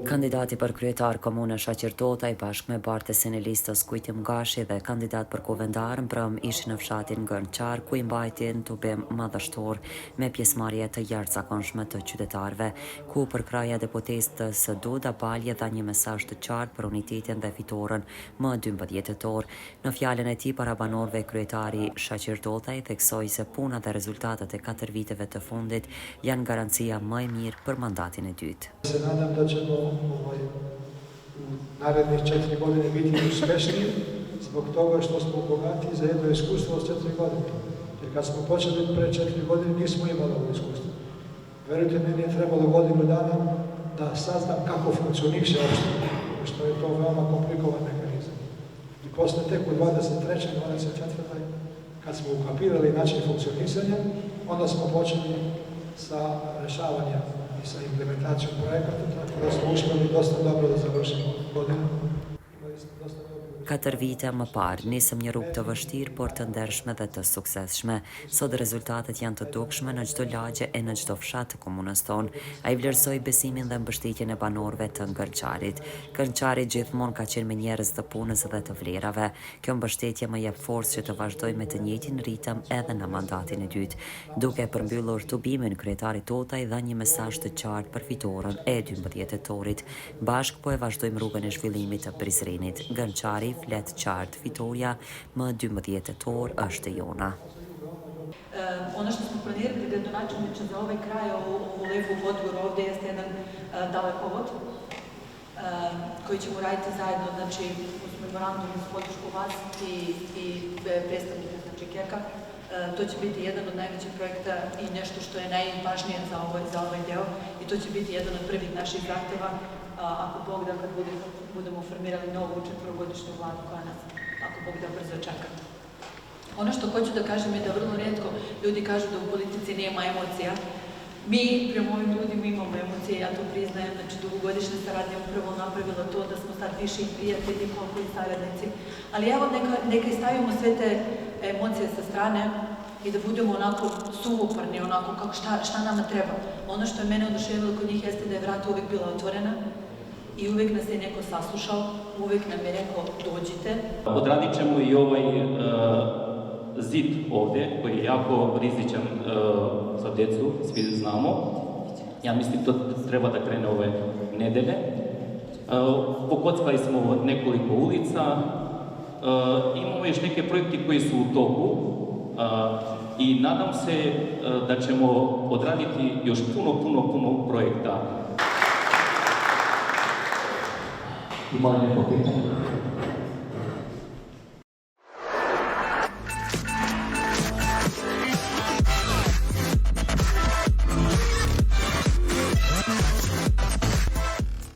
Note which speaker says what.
Speaker 1: Kandidati për kryetar komune Shaqir Totaj bashkë me bartësin e listës Kujtim Gashi dhe kandidat për kuvendarën prëm ishin në fshatin Gërnqar, ku i mbajtin të bim madhështor me pjesëmarrje të jashtëzakonshme të qytetarëve, ku për kraja deputetës Doda Balje dha një mesazh të qartë për unitetin dhe fitoren më 12 tetor. Në fjalën e tij para banorëve, kryetari Shaqir Totaj theksoi se puna dhe rezultatet e 4 viteve të fundit janë garancia më e mirë për mandatin e dytë.
Speaker 2: Se nadam da ćemo u narednih 4 godine biti uspešni zbog toga što smo bogati za jedno iskustvo od 4 godine. Jer kad smo počeli pre 4 godine nismo imali ovo iskustvo. Verujte, meni je trebalo godinu dana da saznam kako funkcioniše opština, što je to veoma komplikovan mehanizam. I posle tek u 23. 24. kad smo ukapirali način funkcionisanja, onda smo počeli sa rešavanjem i sa implementacijom projekata, tako da smo uspeli dosta dobro da završimo godinu. Imali smo dosta dobro.
Speaker 1: 4 vite më parë, nisëm një rrugë të vështirë, por të ndershme dhe të suksesshme. Sot rezultatet janë të dukshme në çdo lagje e në çdo fshat të komunës tonë. Ai vlerësoi besimin dhe mbështetjen e banorëve të Gërnqarit. Gërnqari gjithmonë ka qenë me njerëz të punës dhe të vlerave. Kjo mbështetje më jep forcë që të vazhdoj me të njëjtin ritëm edhe në mandatin e dytë. Duke përmbyllur tubimin, kryetari Totaj dha një mesazh të qartë për fitoren e 12 tetorit. Bashkë po e vazhdojmë rrugën e zhvillimit të Prizrenit. Gërnqari flet qartë, fitoria më 12 tetor është jona.
Speaker 3: Ono što smo planirali gradonačelniče za ovaj kraj, ovu lepu podgoru ovdje jeste jedan dalekovod koji ćemo raditi zajedno, znači uz memorandum uz podršku vas i predstavnika, znači Keka. To će biti jedan od najvećih projekta i nešto što je najvažnije za ovaj deo i to će biti jedan od prvih naših zahteva ako Bog da kad budemo formirali novu 4-godišnju vladu koja nas, ako Bog da, brzo čeka. Ono što hoću da kažem je da vrlo rijetko ljudi kažu da u politici nema emocija. Mi prema ovim ljudima imamo emocije, ja to priznajem, znači dugogodišnja saradnja upravo napravila to da smo sad više i prijatelji koliko i saradnici. Ali evo neka stavimo sve te emocije sa strane i da budemo onako suvoparni, onako kako šta nama treba. Ono što je mene oduševilo kod njih jeste da je vrata uvek bila otvorena i uvek nas je neko saslušao, uvek nam je rekao dođite.
Speaker 4: Odradit ćemo i ovaj zid ovdje koji je jako rizičan za djecu, svi znamo. Ja mislim to treba da krene ove nedelje. Pokockali smo nekoliko ulica, imamo još neke projekti koji su u toku i nadam se da ćemo odraditi još puno projekta.
Speaker 5: Ima li neko pitanje?